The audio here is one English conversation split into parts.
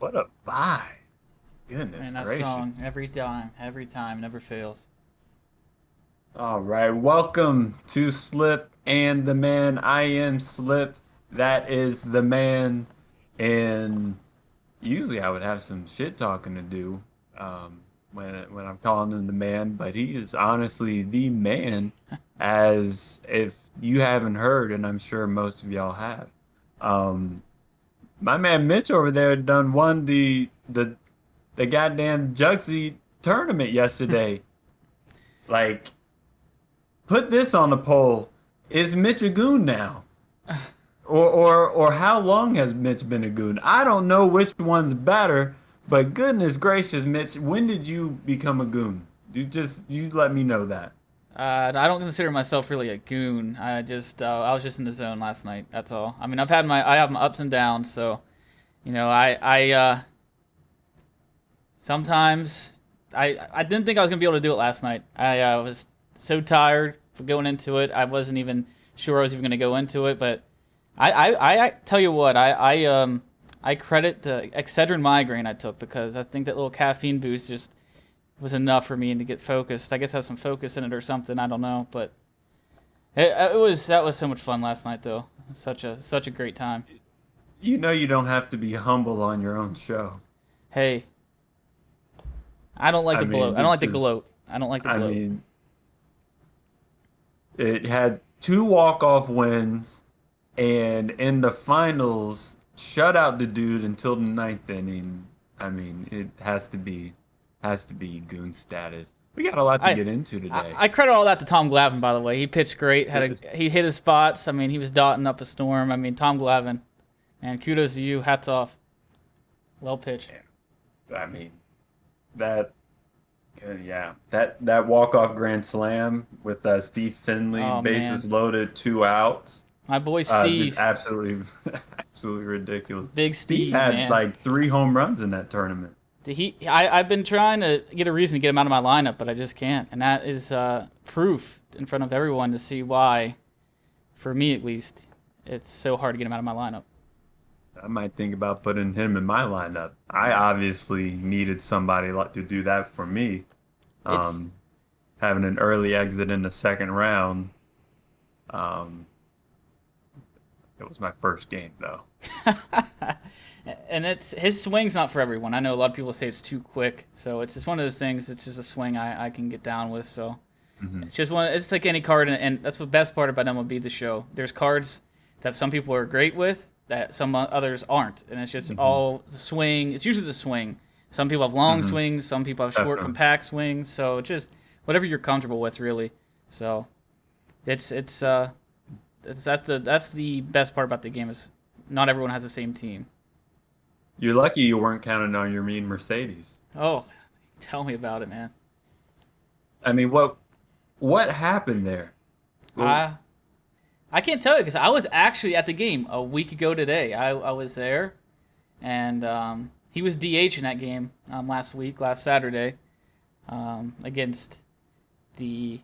What a vibe. Goodness Man, that gracious. song every time, never fails. All right. Welcome to Slip and the Man. I am Slip. That is the man. And usually I would have some shit talking to do when I'm calling him the man, but he is honestly the man, as if you haven't heard, and I'm sure most of y'all have. Um, my man Mitch over there done won the goddamn Jugsy tournament yesterday. Like, put this on the poll. Is Mitch a goon now? Or how long has Mitch been a goon? I don't know which one's better, but goodness gracious, Mitch, when did you become a goon? You let me know that. I don't consider myself really a goon. I was just in the zone last night. That's all. I mean, I have my ups and downs. So, sometimes I didn't think I was gonna be able to do it last night. I was so tired for going into it. I wasn't even sure I was even gonna go into it. But I tell you what, I credit the Excedrin migraine I took because I think that little caffeine boost just was enough for me to get focused. I guess have some focus in it or something. I don't know, but that was so much fun last night though. Such a great time. You know you don't have to be humble on your own show. Hey, I don't like I to bloat. mean, I don't like it's to just, gloat. I don't like to I gloat. mean, it had two walk-off wins, and in the finals, shut out the dude until the ninth inning. I mean, it has to be goon status. We got a lot to I, get into I today. I credit all that to Tom Glavine, by the way. He pitched great. He hit his spots. I mean, he was dotting up a storm. I mean, Tom Glavine, and kudos to you. Hats off. Well pitched. I mean, that, yeah, that walk-off grand slam with Steve Finley, Oh bases man, loaded, two outs. my boy Just Steve, absolutely, absolutely ridiculous. Big Steve Steve, had man. like three home runs in that tournament. I've been trying to get a reason to get him out of my lineup, but I just can't. And that is proof in front of everyone to see why, for me at least, it's so hard to get him out of my lineup. I might think about putting him in my lineup. I Yes. obviously needed somebody like to do that for me. It's Um, Having an early exit in the second round. Um, it was my first game though. and it's his swing's not for everyone. I know a lot of people say it's too quick, so it's just one of those things. It's just a swing I can get down with. So Hmm. it's just one. It's like any card, and that's the best part about MLB the Show. There's cards that some people are great with that some others aren't, and it's just Hmm. all the swing. It's usually the swing. Some people have long Hmm. swings. Some people have short, Definitely. compact swings. So just whatever you're comfortable with, really. So that's the best part about the game is not everyone has the same team. You're lucky you weren't counting on your mean Mercedes. Oh, tell me about it, man. I mean, what happened there? Well, I I can't tell you because I was actually at the game a week ago today. I was there, and he was DH in that game last Saturday, against the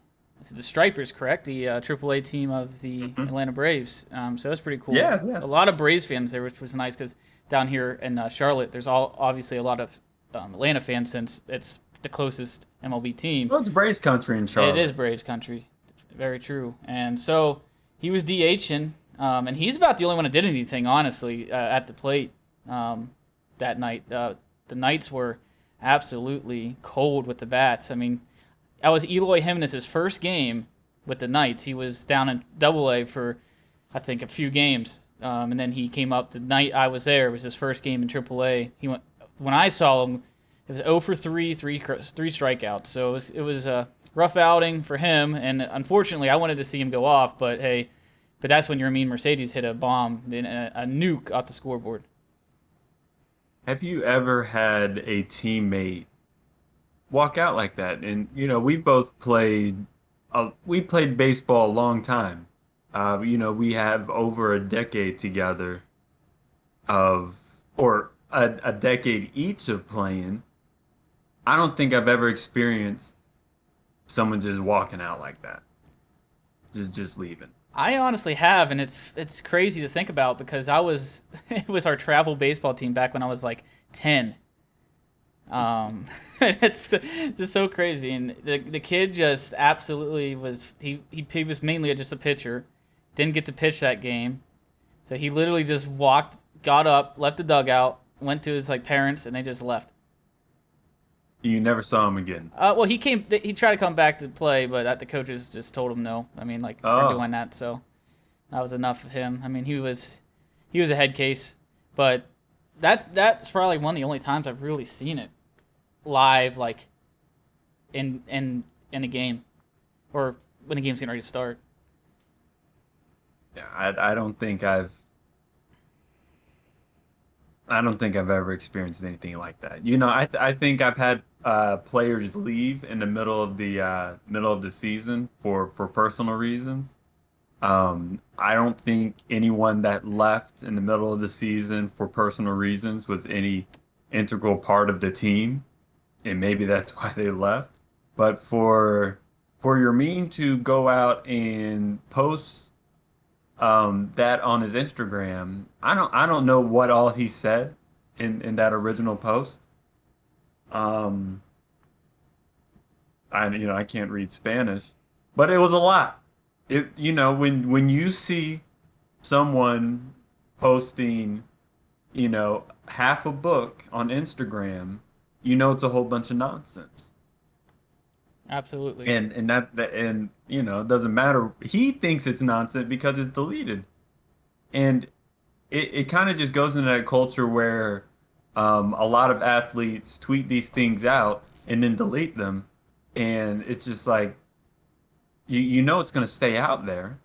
the Stripers, correct? The AAA team of the mhm. Atlanta Braves. So that's pretty cool. Yeah, yeah. A lot of Braves fans there, which was nice because down here in Charlotte, there's all obviously a lot of Atlanta fans since it's the closest MLB team. Well, it's Braves country in It is Charlotte. Braves country. Very true. And so he was DHing, and he's about the only one that did anything, honestly, at the plate that night. The Knights were absolutely cold with the bats. I mean, that was Eloy Jimenez's first game with the Knights. He was down in Double A for, I think, a few games, and then he came up the night I was there. It was his first game in Triple A. He went when I saw him. It was 0 for 3, three strikeouts. So it was a rough outing for him, and unfortunately, I wanted to see him go off. But hey, that's when Yermin Mercedes hit a bomb, then a nuke off the scoreboard. Have you ever had a teammate walk out like that? And we've both we played baseball a long time. We have over a decade together of, or a decade each of playing. I don't think I've ever experienced someone just walking out like that, just leaving. I honestly have, and it's crazy to think about because I was it was our travel baseball team back when I was like 10. It's just so crazy, and the kid just absolutely was. He was mainly just a pitcher, didn't get to pitch that game, so he literally just walked, got up, left the dugout, went to his like parents, and they just left. You never saw him again. Well, he came. He tried to come back to play, but the coaches just told him no. I mean, like for Oh, doing that, so that was enough of him. I mean, he was a head case, but that's probably one of the only times I've really seen it live, like in a game, or when a game's getting ready to start. yeah. I don't think I've ever experienced anything like that. I think I've had players leave in the middle of the season for personal reasons. I don't think anyone that left in the middle of the season for personal reasons was any integral part of the team, and maybe that's why they left. But for Yermin to go out and post that on his Instagram, I don't know what all he said in that original post. Um, I can't read Spanish, but it was a lot. When you see someone posting, half a book on Instagram, it's a whole bunch of nonsense. Absolutely. And it doesn't matter. He thinks it's nonsense because it's deleted. And it kind of just goes into that culture where a lot of athletes tweet these things out and then delete them. And it's just like it's going to stay out there.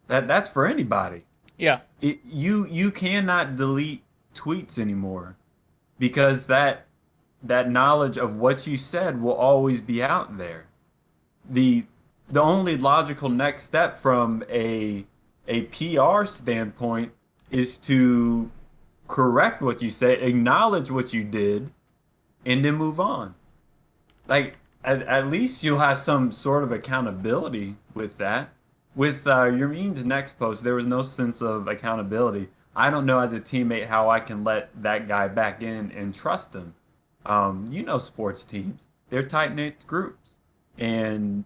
That's for anybody. Yeah. You cannot delete tweets anymore because that knowledge of what you said will always be out there. The the only logical next step from a PR standpoint is to correct what you say, acknowledge what you did, and then move on. Like at least you'll have some sort of accountability with that. With Yermin's next post, there was no sense of accountability. I don't know as a teammate how I can let that guy back in and trust him. Sports teams, they're tight-knit groups. And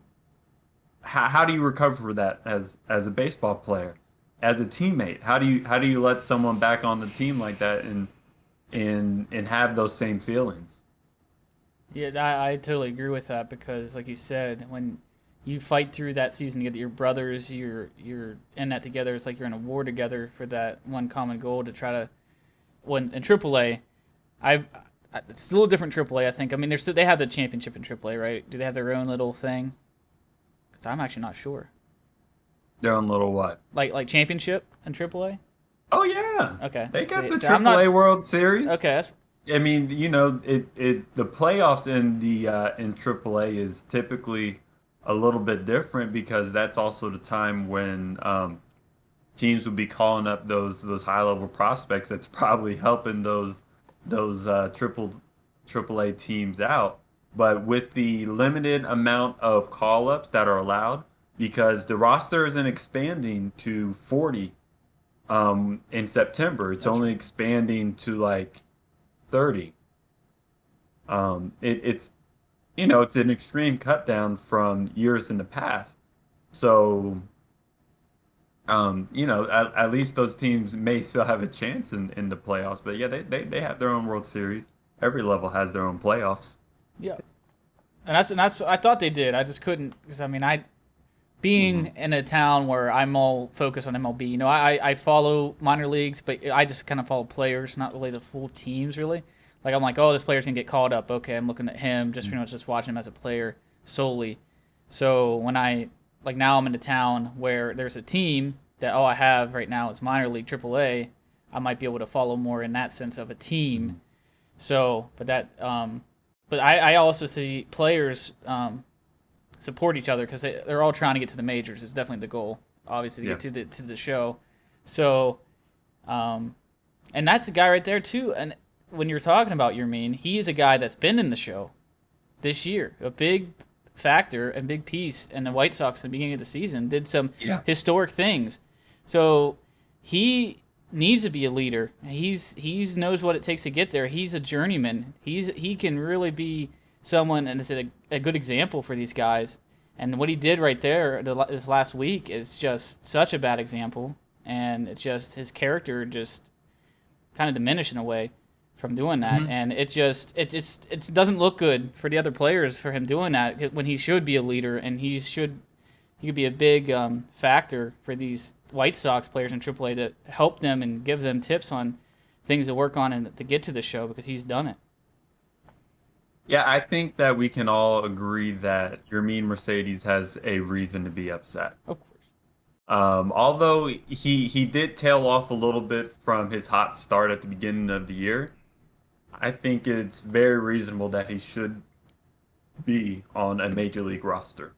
how do you recover for that as a baseball player, as a teammate? How do you let someone back on the team like that and have those same feelings? Yeah, I totally agree with that because, like you said, when you fight through that season to get your brothers, you're in that together. It's like you're in a war together for that one common goal to try to. When in AAA, I've it's a little different AAA. I think. I mean, they have the championship in AAA, right? Do they have their own little thing? Because I'm actually not sure. Their own little what? Like championship in AAA. Oh yeah, Okay. they got the So I'm not. AAA World Series. Okay, that's I mean, the playoffs in AAA is typically a little bit different because that's also the time when teams would be calling up those high level prospects. That's probably helping those triple A teams out. But with the limited amount of call ups that are allowed, because the roster isn't expanding to 40 in September, it's that's only right. expanding to like 30. It's it's an extreme cut down from years in the past. So at least those teams may still have a chance in the playoffs. But yeah, they have their own World Series. Every level has their own playoffs. Yeah, and that's I thought they did. I just couldn't because I mean I being Hmm. in a town where I'm all focused on MLB. I follow minor leagues, but I just kind of follow players, not really the full teams really. Like I'm like, oh, this player's gonna get called up. Okay, I'm looking at him, just pretty much just watching him as a player solely. So when I like now I'm in a town where there's a team that all I have right now is minor league AAA, I might be able to follow more in that sense of a team. So, but I also see players support each other because they're all trying to get to the majors. It's definitely the goal, obviously, to Yeah. get to the show. So, and that's the guy right there too. And when you're talking about Yermin, he's a guy that's been in the show this year, a big factor and big piece. And the White Sox at the beginning of the season did some Yeah. historic things. So he needs to be a leader. He's knows what it takes to get there. He's a journeyman. He can really be someone, and it's a good example for these guys. And what he did right there this last week is just such a bad example, and it's just his character just kind of diminished in a way from doing that, Mhm. and it doesn't look good for the other players for him doing that when he should be a leader, and he could be a big factor for these White Sox players in AAA to help them and give them tips on things to work on and to get to the show because he's done it. Yeah, I think that we can all agree that Yermin Mercedes has a reason to be upset. Of course. Although he did tail off a little bit from his hot start at the beginning of the year, I think it's very reasonable that he should be on a major league roster.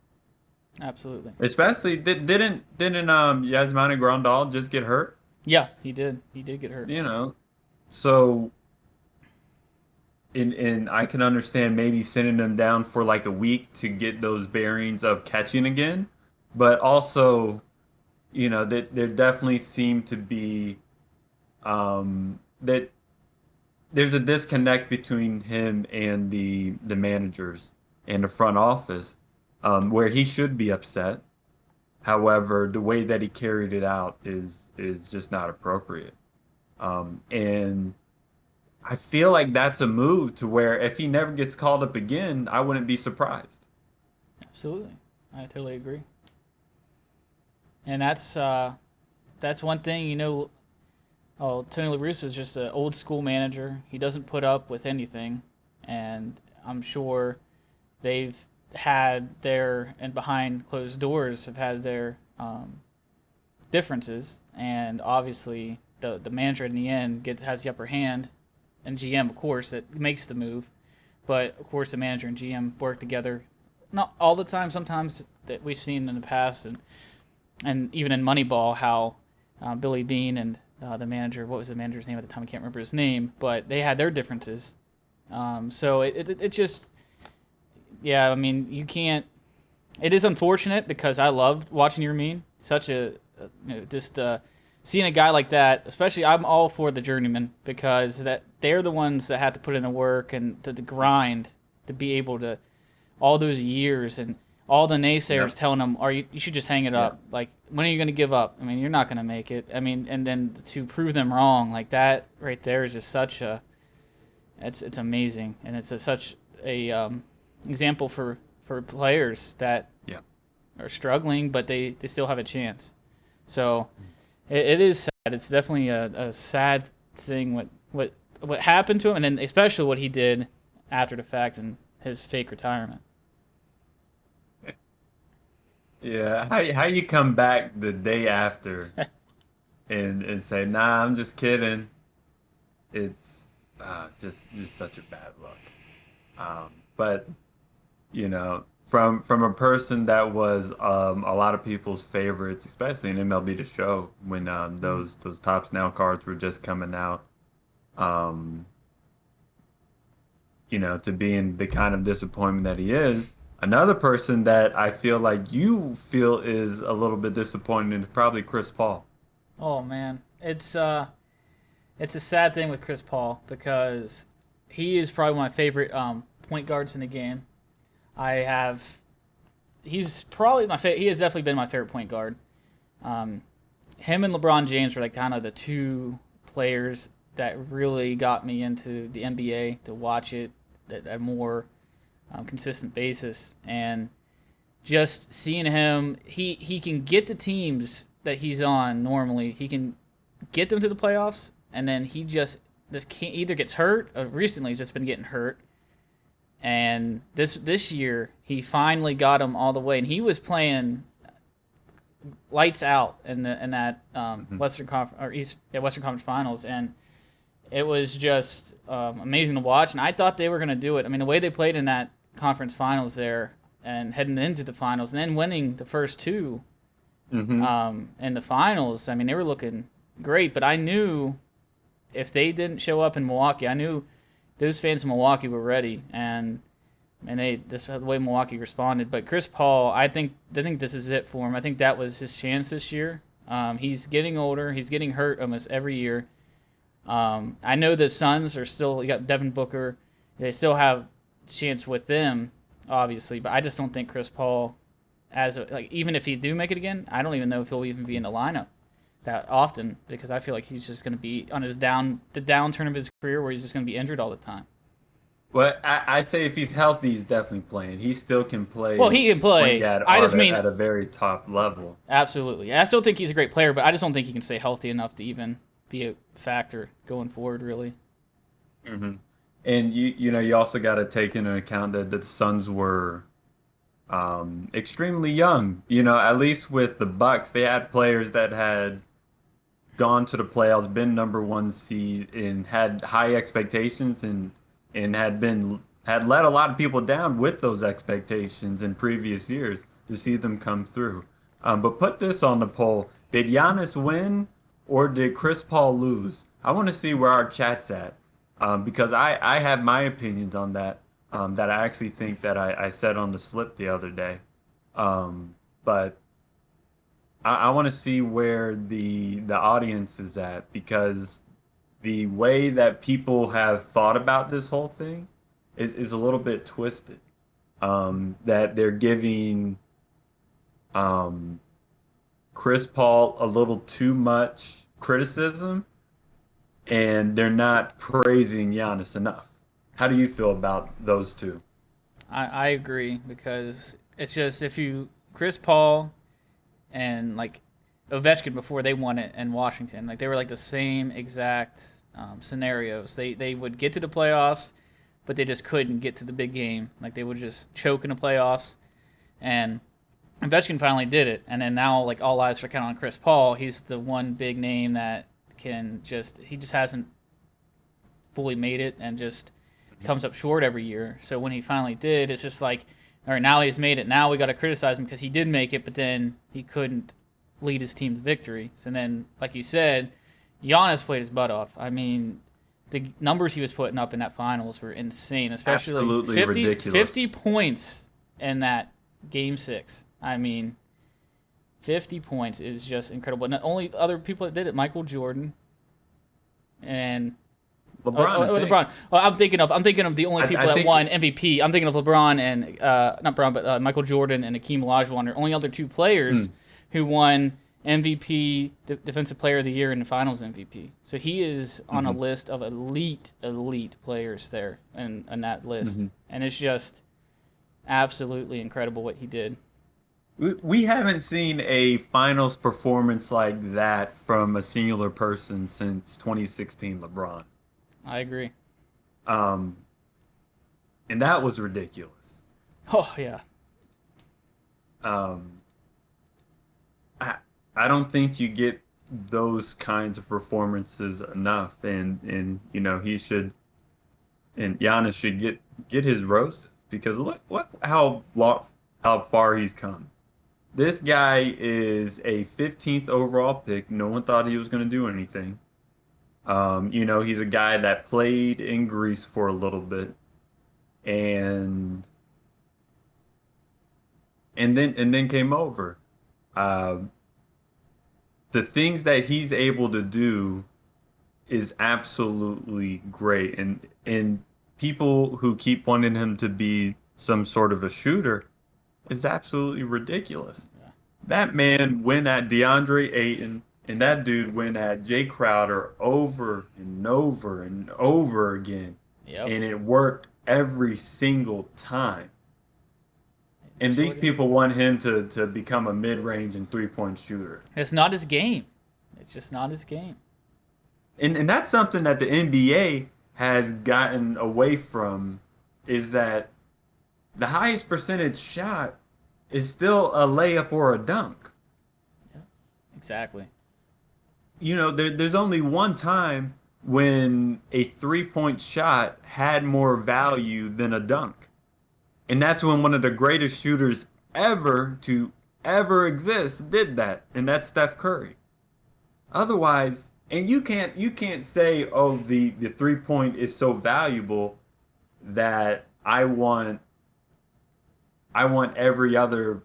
Absolutely. Especially didn't Yasmani Grandal just get hurt? Yeah, he did. He did get hurt. You know, so and I can understand maybe sending them down for like a week to get those bearings of catching again, but also, that there definitely seem to be that there's a disconnect between him and the managers and the front office, where he should be upset. However, the way that he carried it out is just not appropriate. And I feel like that's a move to where if he never gets called up again, I wouldn't be surprised. Absolutely. I totally agree. And that's one thing, oh, Tony La Russa is just an old school manager. He doesn't put up with anything, and I'm sure they've had their and behind closed doors have had their differences, and obviously the manager in the end has the upper hand, and GM of course that makes the move, but of course the manager and GM work together, not all the time. Sometimes that we've seen in the past, and even in Moneyball how Billy Bean and the manager, what was the manager's name at the time? I can't remember his name, but they had their differences. So it just, yeah, I mean, you can't. It is unfortunate because I loved watching Yermin. Such just seeing a guy like that, especially I'm all for the journeyman because that they're the ones that have to put in the work and the grind to be able to all those years and all the naysayers telling them, you should just hang it up. Like, when are you going to give up? I mean, you're not going to make it. I mean, and then to prove them wrong, like that right there is just such a, it's amazing. And it's such a example for players that are struggling, but they still have a chance. So it is sad. It's definitely a sad thing what happened to him, and then especially what he did after the fact and his fake retirement. Yeah, how you come back the day after and say, "Nah, I'm just kidding." It's just such a bad look. But from a person that was a lot of people's favorites, especially in MLB The Show when those Tops Now cards were just coming out, um, to being the kind of disappointment that he is. Another person that I feel like you feel is a little bit disappointing is probably Chris Paul. Oh man, it's a sad thing with Chris Paul because he is probably one of my favorite point guards in the game. He's probably my favorite. He has definitely been my favorite point guard. Him and LeBron James were like kind of the two players that really got me into the NBA to watch it at a more consistent basis. And just seeing him, he can get the teams that he's on normally. He can get them to the playoffs, and then he just either gets hurt. Recently, he's just been getting hurt. And this year, he finally got him all the way, and he was playing lights out in that Western Conference Western Conference Finals, and it was just amazing to watch. And I thought they were going to do it. I mean, the way they played in that conference finals there, and heading into the finals, and then winning the first two in the finals. I mean, they were looking great, but I knew if they didn't show up in Milwaukee, I knew those fans in Milwaukee were ready, and this the way Milwaukee responded. But Chris Paul, I think this is it for him. I think that was his chance this year. He's getting older. He's getting hurt almost every year. I know the Suns are still. You got Devin Booker. They still have chance with them, obviously. But I just don't think Chris Paul, even if he do make it again, I don't even know if he'll even be in the lineup that often because I feel like he's just going to be on the downturn of his career where he's just going to be injured all the time. Well, I say if he's healthy, he's definitely playing. He still can Well, play he can point play. guard I just mean at a very top level. absolutely. I still think he's a great player, but I just don't think he can stay healthy enough to even be a factor going forward. Really. Hmm. And you also got to take into account that the Suns were extremely young. At least with the Bucks, they had players that had gone to the playoffs, been number one seed, and had high expectations, and had let a lot of people down with those expectations in previous years to see them come through. But put this on the poll: did Giannis win or did Chris Paul lose? I want to see where our chat's at because I have my opinions on that that I actually think that I said on the slip the other day. But I want to see where the audience is at because the way that people have thought about this whole thing is a little bit twisted. That they're giving um, Chris Paul a little too much criticism, and they're not praising Giannis enough. How do you feel about those two? I agree because it's just if you Chris Paul and like Ovechkin before they won it in Washington, like they were like the same exact scenarios. They would get to the playoffs, but they just couldn't get to the big game. Like they would just choke in the playoffs, and Ovechkin finally did it. And then now like all eyes are kind of on Chris Paul. He's the one big name that he just hasn't fully made it and just comes up short every year. So when he finally did, it's just like, all right, now he's made it. Now we got to criticize him because he did make it, but then he couldn't lead his team to victory. So then, like you said, Giannis played his butt off. I mean, the numbers he was putting up in that finals were insane, especially Absolutely 50, ridiculous. 50 points in that game 6. I mean, 50 points is just incredible. Not only other people that did it, Michael Jordan and LeBron. Well, I'm thinking of the only people that won MVP. I'm thinking of LeBron and not Brown, but Michael Jordan and Hakeem Olajuwon are only other two players who won MVP, Defensive Player of the Year, and the Finals MVP. So he is on a list of elite players there in that list, and it's just absolutely incredible what he did. We haven't seen a finals performance like that from a singular person since 2016 LeBron. I agree. Um, and that was ridiculous. Oh yeah. Um, I I don't think you get those kinds of performances enough, and he should and Giannis should get his roses because look how far he's come. This guy is a 15th overall pick. No one thought he was going to do anything. He's a guy that played in Greece for a little bit, and and then came over. Uh, the things that he's able to do is absolutely great, and people who keep wanting him to be some sort of a shooter is absolutely ridiculous. Yeah. That man went at DeAndre Ayton, and that dude went at Jay Crowder over and over and over again. Yep. And it worked every single time. And Sure these did. people want him to become a mid-range and three-point shooter. It's not his game. It's just not his game. And that's something that the NBA has gotten away from is that the highest percentage shot is still a layup or a dunk. Yeah. Exactly. There's only one time when a three-point shot had more value than a dunk. And that's when one of the greatest shooters ever to ever exist did that, and that's Steph Curry. Otherwise, and you can't say, oh, the three-point is so valuable that I want every other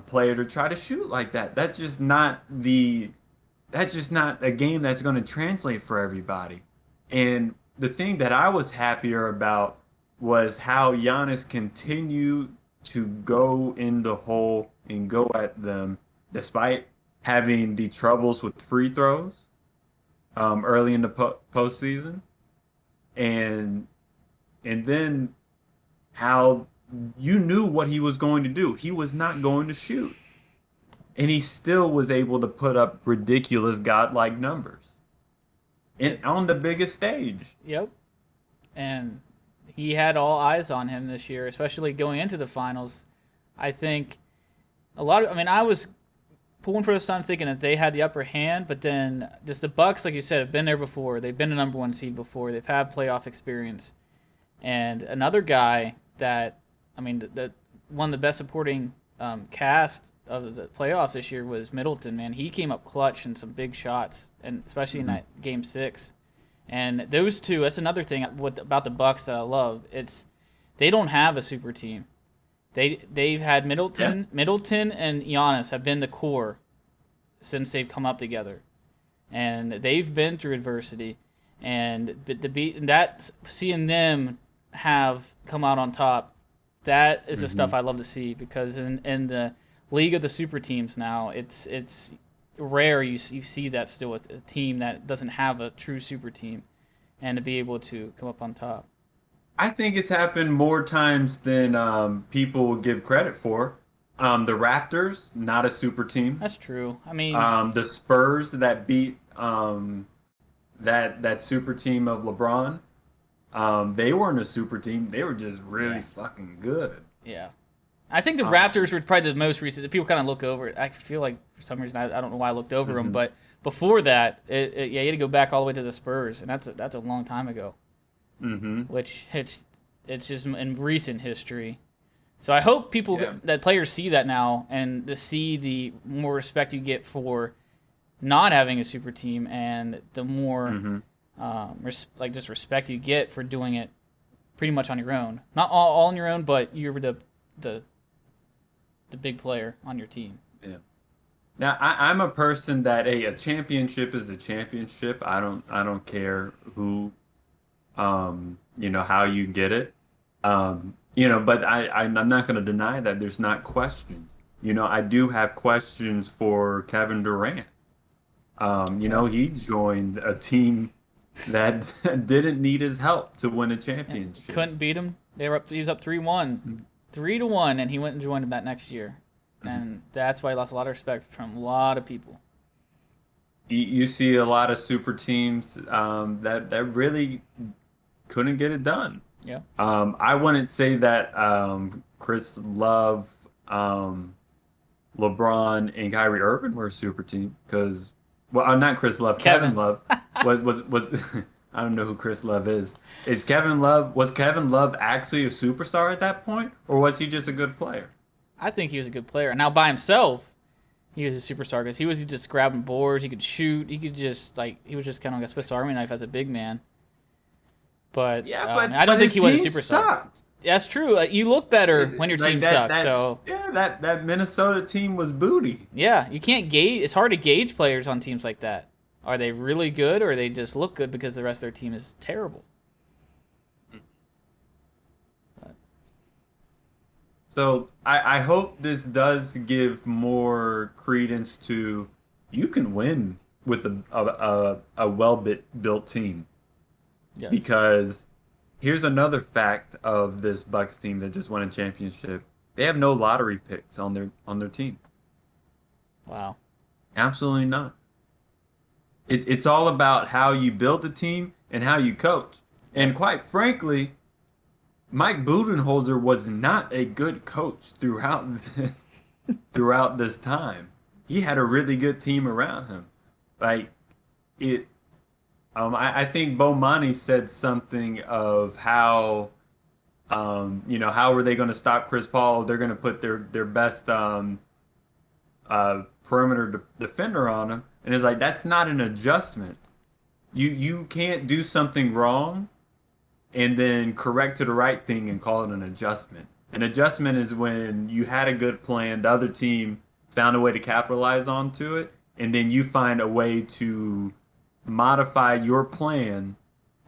player to try to shoot like that. That's just not a game that's going to translate for everybody. And the thing that I was happier about was how Giannis continued to go in the hole and go at them despite having the troubles with free throws early in the postseason, and then how you knew what he was going to do. He was not going to shoot, and he still was able to put up ridiculous godlike numbers and It's on the biggest stage. Yep. And he had all eyes on him this year, especially going into the finals. I think I mean, I was pulling for the Suns thinking that they had the upper hand, but then just the Bucks, like you said, have been there before. They've been a number one seed before. They've had playoff experience. And another guy that, I mean, the one of the best supporting cast of the playoffs this year was Middleton, man. He came up clutch in some big shots, and especially in that game 6. And those two, that's another thing about the Bucks that I love. It's they don't have a super team. They've had Middleton and Giannis have been the core since they've come up together, and they've been through adversity, and seeing them have come out on top, that is the stuff I love to see, because in the league of the super teams now, it's rare you see that still with a team that doesn't have a true super team, and to be able to come up on top. I think it's happened more times than people give credit for. The Raptors, not a super team. That's true. I mean, The Spurs that beat that super team of LeBron, they weren't a super team. They were just really yeah, fucking good. yeah. I think the Raptors were probably the most recent. People kind of look over. I feel like for some reason I don't know why I looked over them, but before that, you had to go back all the way to the Spurs, and that's a long time ago. Which it's just in recent history. So I hope that players see that now, and to see the more respect you get for not having a super team, and the more just respect you get for doing it pretty much on your own. Not all on your own, but you're the big player on your team. Yeah. Now I'm a person that a championship is a championship. I don't care who how you get it. But I'm not going to deny that there's not questions. I do have questions for Kevin Durant. He joined a team that didn't need his help to win a championship. Couldn't beat him. He was up 3-1. 3-1, and he went and joined him that next year. And that's why he lost a lot of respect from a lot of people. You see a lot of super teams that really couldn't get it done. Yeah. I wouldn't say that Chris Love, LeBron, and Kyrie Irving were a super team because, well, not Chris Love, Kevin Love was I don't know who Chris Love is. Was Kevin Love actually a superstar at that point, or was he just a good player? I think he was a good player. Now by himself, he was a superstar because he was just grabbing boards. He could shoot. He could just he was just kind of like a Swiss Army knife as a big man. But I don't think he was a superstar. Sucked. That's true. You look better when your team sucks. That Minnesota team was booty. Yeah, you can't gauge. It's hard to gauge players on teams like that. Are they really good, or they just look good because the rest of their team is terrible? So I hope this does give more credence to you can win with a well-built team. Yes. Because here's another fact of this Bucks team that just won a championship. They have no lottery picks on their team. Wow. Absolutely not. It's all about how you build the team and how you coach. And quite frankly, Mike Budenholzer was not a good coach throughout this time. He had a really good team around him. I think Bomani said something of how, how are they going to stop Chris Paul? They're going to put their best perimeter defender on him, and it's like that's not an adjustment. You can't do something wrong and then correct to the right thing and call it an adjustment. An adjustment is when you had a good plan, the other team found a way to capitalize onto it, and then you find a way to modify your plan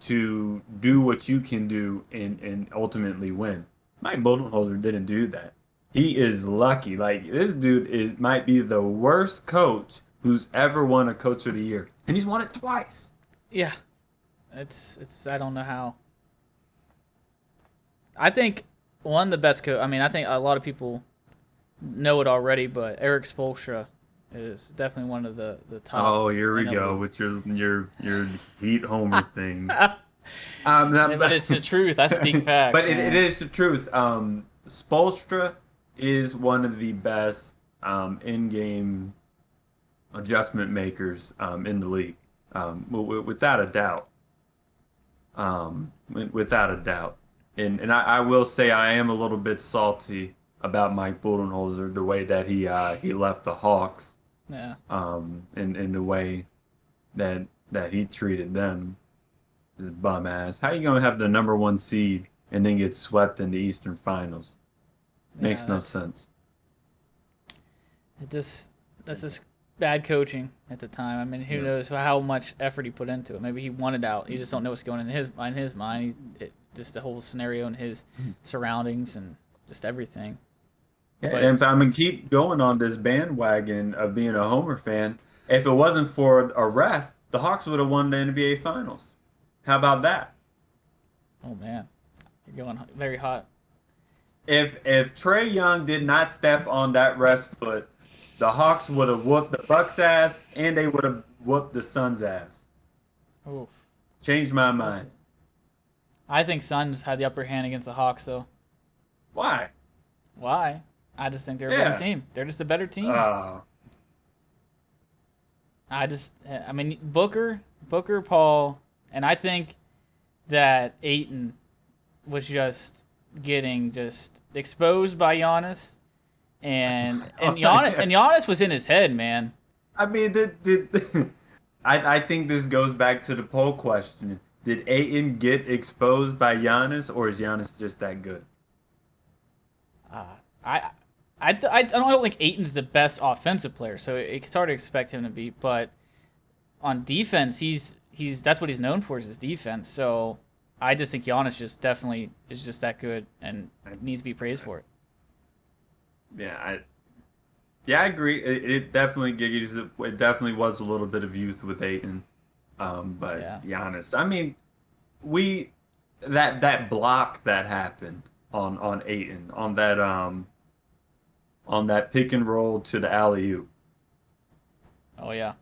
to do what you can do and ultimately win. Mike Budenholzer didn't do that. He is lucky. Like this dude might be the worst coach who's ever won a coach of the year. And he's won it twice. Yeah, it's. I don't know how. I think one of the best coach. I mean, I think a lot of people know it already, but Eric Spoelstra is definitely one of the top Oh, here we in the go league. with your Heat Homer thing. Yeah, but it's the truth. I speak facts, But it man. is the truth. Spoelstra is one of the best in-game adjustment makers in the league, without a doubt. Without a doubt. And I will say I am a little bit salty about Mike Budenholzer, the way that he left the Hawks, Yeah, and the way that he treated them. His bum ass. How you gonna have the number one seed and then get swept in the Eastern Finals? yeah. Makes no sense. It just that's just bad coaching at the time. I mean, who Yeah. knows how much effort he put into it? Maybe he wanted out. You just don't know what's going on in his mind. Just the whole scenario and his surroundings and just everything. Yeah, But and if I'm gonna keep going on this bandwagon of being a Homer fan, if it wasn't for a ref, the Hawks would have won the NBA Finals. How about that? oh man, you're going very hot. If Trey Young did not step on that ref's foot, the Hawks would have whooped the Bucks' ass and they would have whooped the Suns' ass. Oof. Changed my We'll mind. see. I think Suns had the upper hand against the Hawks, though. Why? Why? I just think they're a better Yeah. team. They're just a better team. Uh, I mean, Booker, Paul, and I think that Aiton was just getting just exposed by Giannis, and Giannis was in his head, man. I mean, I think this goes back to the poll question. Did Ayton get exposed by Giannis, or is Giannis just that good? Uh, I, I don't think Aiton's the best offensive player, so it's hard to expect him to be. But on defense, he's that's what he's known for is his defense. So I just think Giannis just definitely is just that good and needs to be praised for it. Yeah, I agree. It definitely it definitely was a little bit of youth with Ayton, but Yeah. Giannis. I mean, we that block that happened on Ayton on that pick and roll to the alley oop. Oh yeah.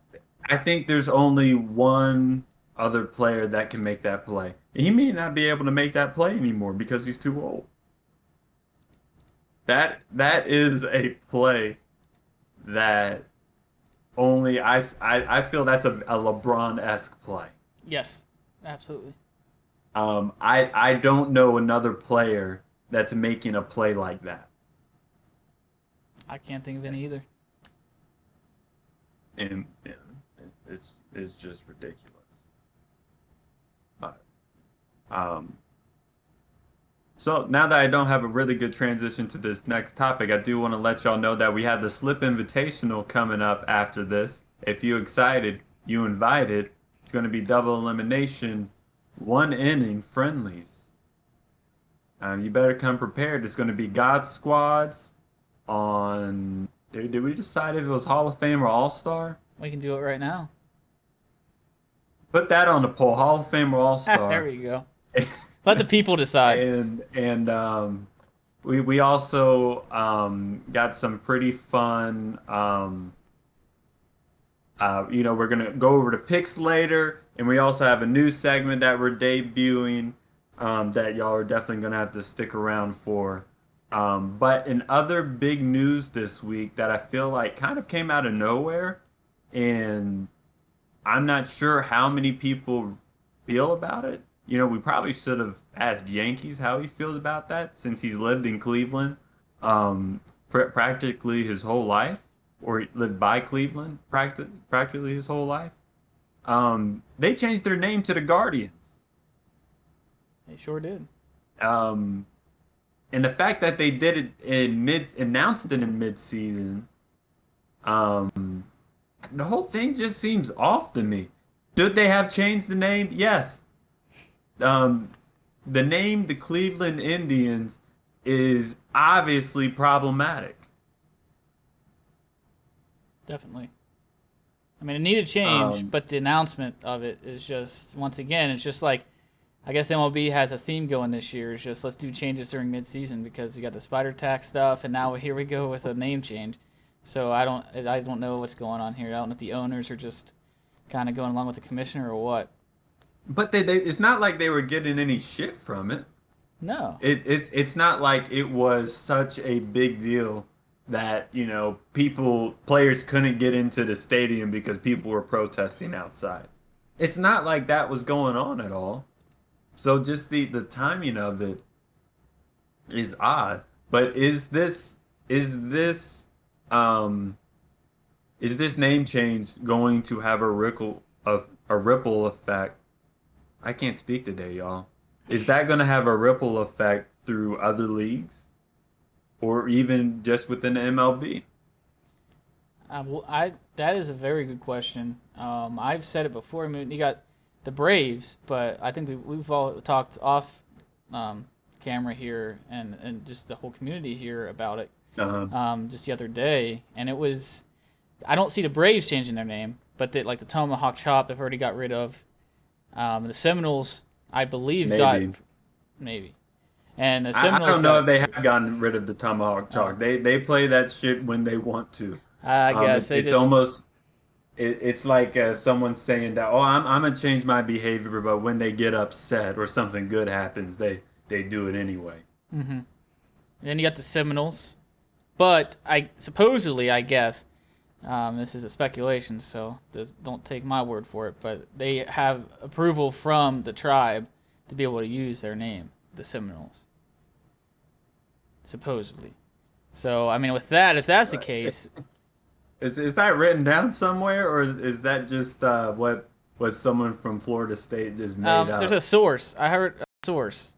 I think there's only one other player that can make that play. He may not be able to make that play anymore because he's too old. That is a play that only I feel that's a LeBron-esque play. Yes. Absolutely. I don't know another player that's making a play like that. I can't think of any either. And it's just ridiculous. But um So now that I don't have a really good transition to this next topic, I do want to let y'all know that we have the Slip Invitational coming up after this. If you excited, you invited. It's going to be double elimination, one inning friendlies. You better come prepared. It's going to be God squads on. Did we decide if it was Hall of Fame or All Star? We can do it right now. Put that on the poll, Hall of Fame or All There Star. we go. Let the people decide. And we also got some pretty fun. We're gonna go over the picks later, and we also have a new segment that we're debuting that y'all are definitely gonna have to stick around for. But in other big news this week that I feel like kind of came out of nowhere, and I'm not sure how many people feel about it. We probably should have asked Yankees how he feels about that since he's lived in Cleveland practically his whole life, or he lived by Cleveland practically his whole life. They changed their name to the Guardians. They sure did. Um, And the fact that they did it in announced it in mid-season, um, the whole thing just seems off to me. Should they have changed the name? Yes. Um, the name the Cleveland Indians is obviously problematic. Definitely. I mean, it needed change, Um, but the announcement of it is just once again, it's just like I guess MLB has a theme going this year. It's just let's do changes during midseason because you got the spider tax stuff, and now here we go with a name change. So I don't know what's going on here. I don't know if the owners are just kind of going along with the commissioner or what. but it's not like they were getting any shit from it. No. It's not like it was such a big deal that, players couldn't get into the stadium because people were protesting outside. It's not like that was going on at all. So just the timing of it is odd. But um is this name change going to have a ripple effect? I can't speak today, y'all. Is that going to have a ripple effect through other leagues or even just within the MLB? That is a very good question. I've said it before. I mean, you got the Braves, but I think we've all talked off camera here and just the whole community here about it Uh, just the other day, and it was I don't see the Braves changing their name, but like the Tomahawk Chop, they've already got rid of. The Seminoles, I believe, got maybe. maybe, and the I Seminoles don't know if got. they have gotten rid of the tomahawk Oh, chalk. They play that shit when they want to. I guess they It's just. almost it's like someone saying that, oh, I'm gonna change my behavior, but when they get upset or something good happens, they do it anyway. Mm-hmm. And then you got the Seminoles, but I supposedly, I guess, this is a speculation, so don't take my word for it. But they have approval from the tribe to be able to use their name, the Seminoles, supposedly. So I mean, with that, if that's the case, Is that written down somewhere, or is that just what someone from Florida State just made there's a up? source. I heard a source.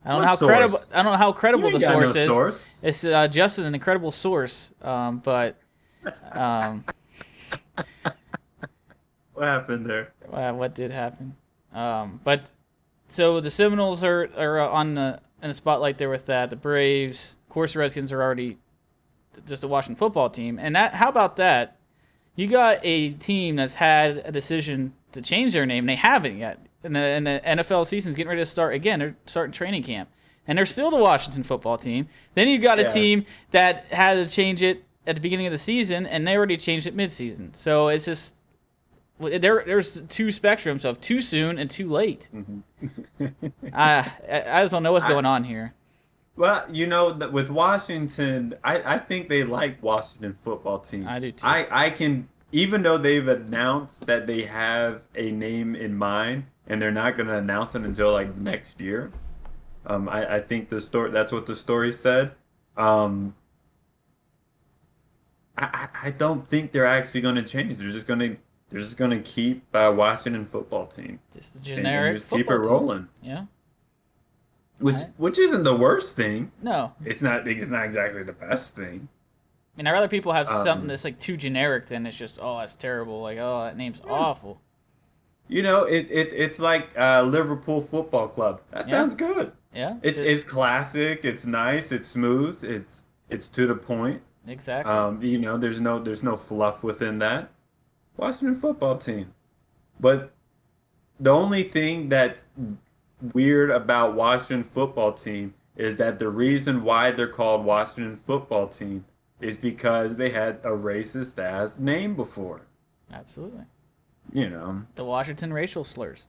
I don't know What how credible. source? I don't know how You credible the ain't got no source is. source. It's just an incredible source, but um, What happened there? what did happen? But so the Seminoles are on the in the spotlight there with that. The Braves, of course, the Redskins are already just a Washington football team, and that. How about that? You got a team that's had a decision to change their name. They haven't yet, and the NFL season's getting ready to start again. They're starting training camp, and they're still the Washington football team. Then you got a Yeah. team that had to change it at the beginning of the season, and they already changed it mid-season. So it's just there's two spectrums of too soon and too late. I just don't know what's I, going on here. well, with Washington, I think they like Washington football team. I do too. I can, even though they've announced that they have a name in mind and they're not going to announce it until like next year. I think that's what the story said. Um, I don't think they're actually going to change. They're just going to keep Washington football team Just the and generic just keep it football team. rolling. Yeah. Which I, which isn't the worst thing. no, It's not exactly the best thing. I mean, I'd rather people have something Um, that's like too generic than it's just, oh, that's terrible. Like, oh, that name's yeah. awful. It's like Liverpool Football Club. That Yeah, sounds good. yeah, It's just classic. It's nice. It's smooth. It's to the point. exactly. There's no fluff within that. Washington football team. But the only thing that's weird about Washington football team is that the reason why they're called Washington football team is because they had a racist ass name before. Absolutely. You know, The Washington racial slurs.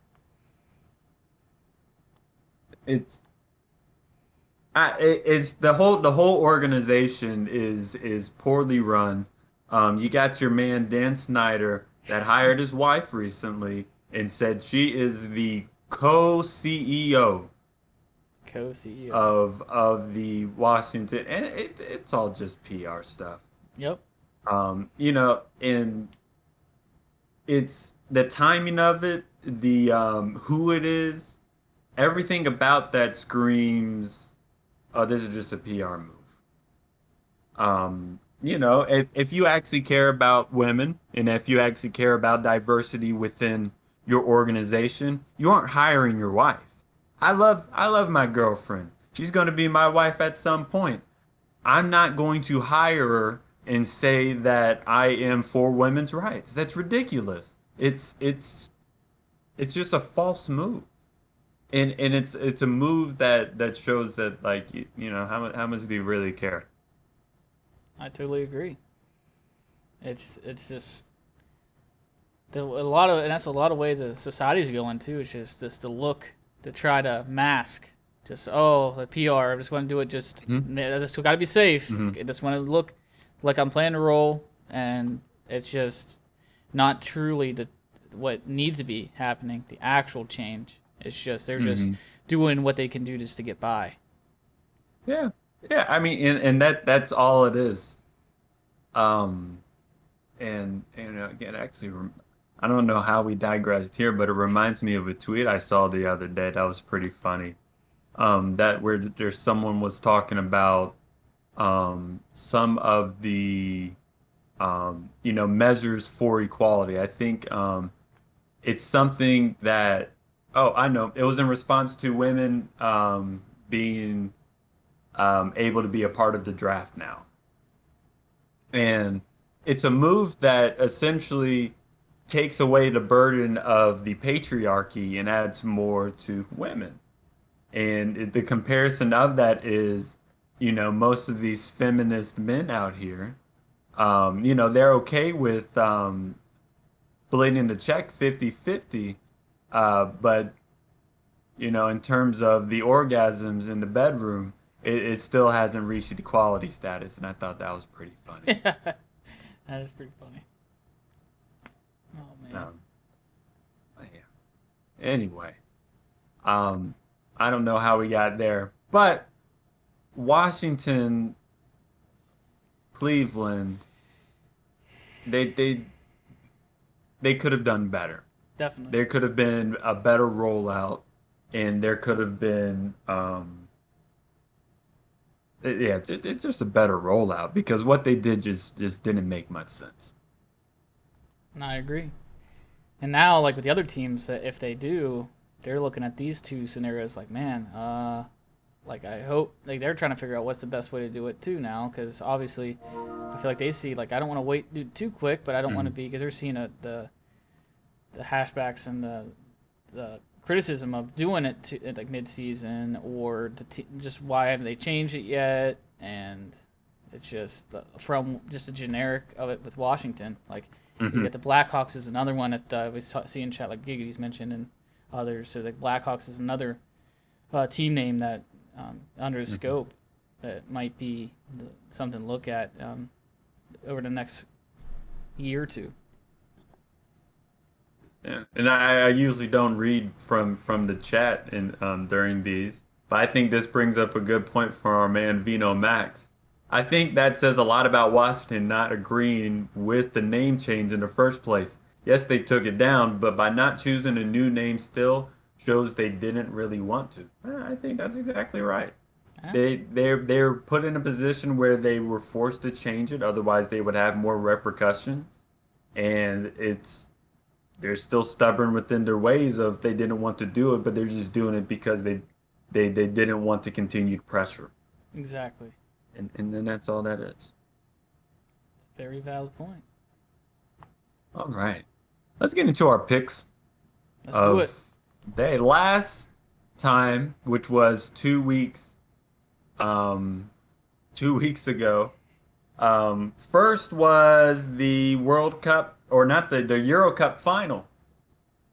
it's it's the whole organization is poorly run. You got your man Dan Snyder that hired his wife recently and said she is the co-CEO Co-CEO. of the Washington, and it's all just PR stuff. Yep. And it's the timing of it, the who it is, everything about that screams oh, this is just a PR move. If you actually care about women and if you actually care about diversity within your organization, you aren't hiring your wife. I love my girlfriend. She's going to be my wife at some point. I'm not going to hire her and say that I am for women's rights. That's ridiculous. It's just a false move. And it's a move that shows that like how much do you really care? I totally agree. It's just a lot of, and that's a lot of way the society's going too. It's just to look to try to mask. Just the PR. I just want to do it. Hmm. I just got to be safe. Hmm. I just want to look like I'm playing a role, and it's just not truly the what needs to be happening. The actual change. It's just they're just Hmm. doing what they can do just to get by. Yeah. Yeah, I mean, and that's all it is. Um, again, actually, I don't know how we digressed here, but it reminds me of a tweet I saw the other day that was pretty funny. That where there's someone was talking about some of the measures for equality. I think it's something that oh, I know. It was in response to women being able to be a part of the draft now. And it's a move that essentially takes away the burden of the patriarchy and adds more to women. And the comparison of that is, most of these feminist men out here, they're okay with splitting the check 50-50, but, in terms of the orgasms in the bedroom, it still hasn't reached equality status. And I thought that was pretty funny. Yeah, that is pretty funny. Oh man. Um, yeah. Anyway, um, I don't know how we got there, but Washington, Cleveland, they they they could have done better. Definitely. There could have been a better rollout, and there could have been yeah, it's just a better rollout because what they did just didn't make much sense. And I agree. And now, like with the other teams, that if they do, they're looking at these two scenarios like, man, like I hope like they're trying to figure out what's the best way to do it too now, because obviously, I feel like they see like I don't want to wait do too quick, but I don't want to Mhm. be because they're seeing the hashbacks and the criticism of doing it to like mid season or just why haven't they changed it yet, and it's just from just a generic of it with Washington like. You Mhm. get the Blackhawks is another one that we see in chat, like Giggity mentioned, and others. So the Blackhawks is another team name that under the Mhm. scope that might be something to look at over the next year or two. Yeah, and I usually don't read from the chat in during these, but I think this brings up a good point for our man Vino Max. I think that says a lot about Washington not agreeing with the name change in the first place. Yes, they took it down, but by not choosing a new name still shows they didn't really want to. I think that's exactly right. Yeah, They're put in a position where they were forced to change it, otherwise they would have more repercussions. And they're still stubborn within their ways of they didn't want to do it, but they're just doing it because they didn't want to continued pressure. exactly. And then that's all that is. Very valid point. All right. Let's get into our picks Let's do of it. day. Last time, which was 2 weeks, um, 2 weeks ago. First was the World Cup, or not the Euro Cup final.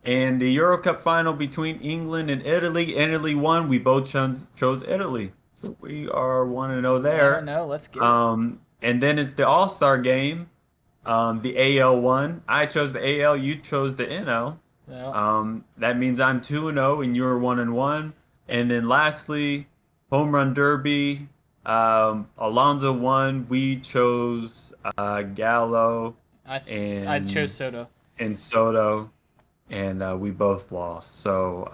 And the Euro Cup final between England and Italy. Italy won. We both chose Italy. So we are 1-0 One to there. know. Let's get it. And then it's the All-Star game. The AL won. I chose the AL. You chose the NL. Well, That means I'm 2-0 and you're 1-1. And then lastly, Home Run Derby. Alonso won. We chose Gallo I chose and Soto. Soto. and we both lost. So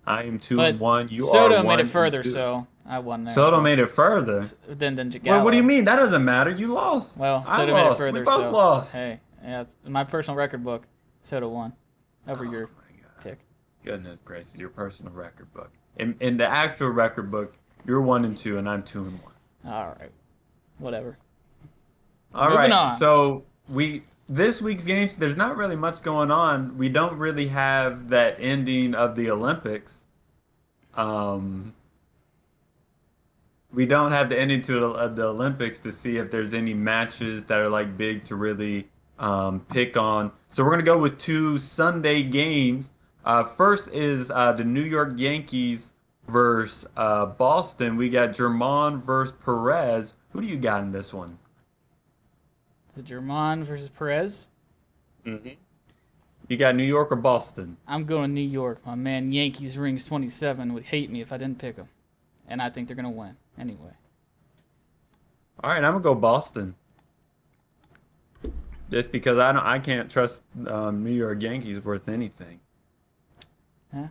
I am two and But one. You are Soto made it 1 and further, 2. so I won there. Soto So made it further. then Well, what do you Gallo. mean? That doesn't matter. You lost. Well, I Soto made it lost. We further, both so lost. hey, yeah, it's in my personal record book, Soto won over Oh your my God. pick. Goodness gracious, your personal record book. In the actual record book, you're 1 and 2, and I'm 2 and 1. All right, whatever. All Moving right. on. So we this week's games, there's not really much going on. We don't really have that ending of the Olympics. Um, we don't have the ending the Olympics to see if there's any matches that are like big to really pick on. So we're gonna go with two Sunday games. First is the New York Yankees versus Boston. We got German versus Perez. Who do you got in this one? The German versus Perez. Hmm. You got New York or Boston? I'm going New York. My man Yankees rings 27 would hate me if I didn't pick them, and I think they're gonna win anyway. All right, I'm gonna go Boston. Just because I can't trust New York Yankees worth anything. Yeah,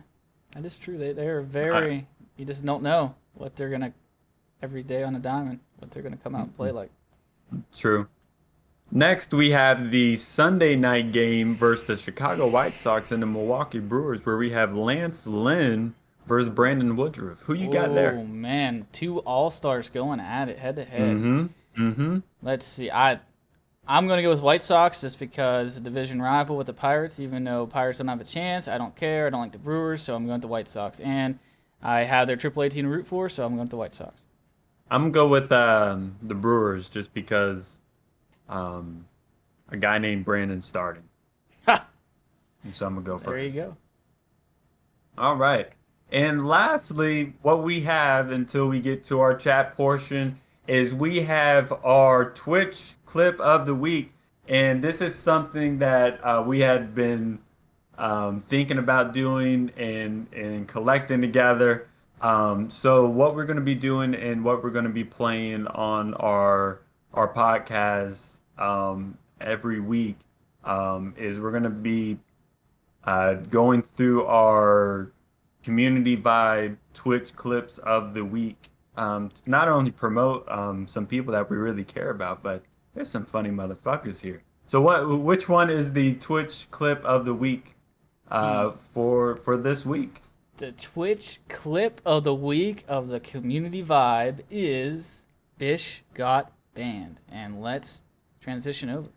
that is true. They're I, very. You just don't know what they're gonna every day on the diamond. What they're gonna come out and play like. True. Next, we have the Sunday night game versus the Chicago White Sox and the Milwaukee Brewers, where we have Lance Lynn versus Brandon Woodruff. Who you got there? Oh man, two all stars going at it head to head. Mm-hmm. Mm-hmm. Let's see. I'm gonna go with White Sox just because a division rival with the Pirates. Even though Pirates don't have a chance, I don't care. I don't like the Brewers, so I'm going with the White Sox. And I have their AAA team to root for, so I'm going with the White Sox. I'm gonna go with the Brewers just because um, a guy named Brandon starting, Ha! and so I'm gonna go for There him. you go. All right. And lastly, what we have until we get to our chat portion is we have our Twitch clip of the week. And this is something that we had been thinking about doing and collecting together. So what we're going to be doing and what we're going to be playing on our podcast every week is we're going to be going through our community vibe Twitch clips of the week to not only promote some people that we really care about, but there's some funny motherfuckers here. So which one is the Twitch clip of the week The for this week? the Twitch clip of the week of the community vibe is Bish Got Banned. And let's transition over.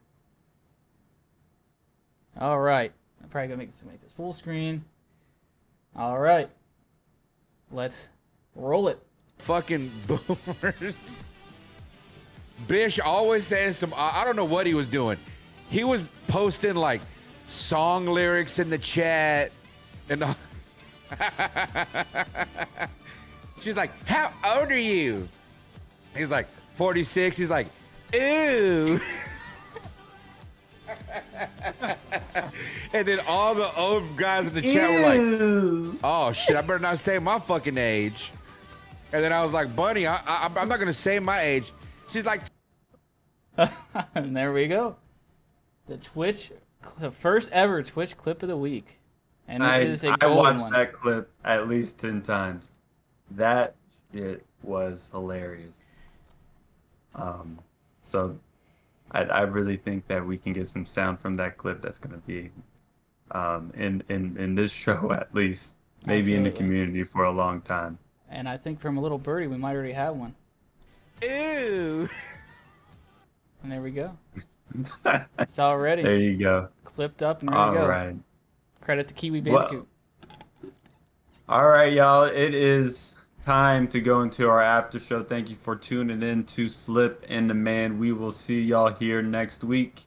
All right. I'm probably going to make this full screen. All right. Let's roll it. Fucking boomers. Bish always saying some, I don't know what he was doing. He was posting like song lyrics in the chat. And she's like, how old are you? He's like, 46. He's like, ooh. And then all the old guys in the chat were like, oh shit, I better not say my fucking age. And then I was like, Bunny, I'm not going to say my age. She's like, And there we go. The first ever Twitch clip of the week. And it is a I golden watched one. that clip at least 10 times. That shit was hilarious. So I really think that we can get some sound from that clip that's going to be in this show at least, maybe in the Absolutely. community for a long time. And I think from a little birdie, we might already have one. ew. And there we go. It's already There you go. clipped up and ready All to go. right. Credit to Kiwi Well, Bandicoot. all right, y'all. It is time to go into our after show. Thank you for tuning in to Slip and the Man. We will see y'all here next week.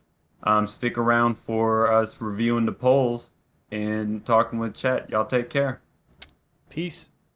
Stick around for us reviewing the polls and talking with chat. Y'all take care. Peace.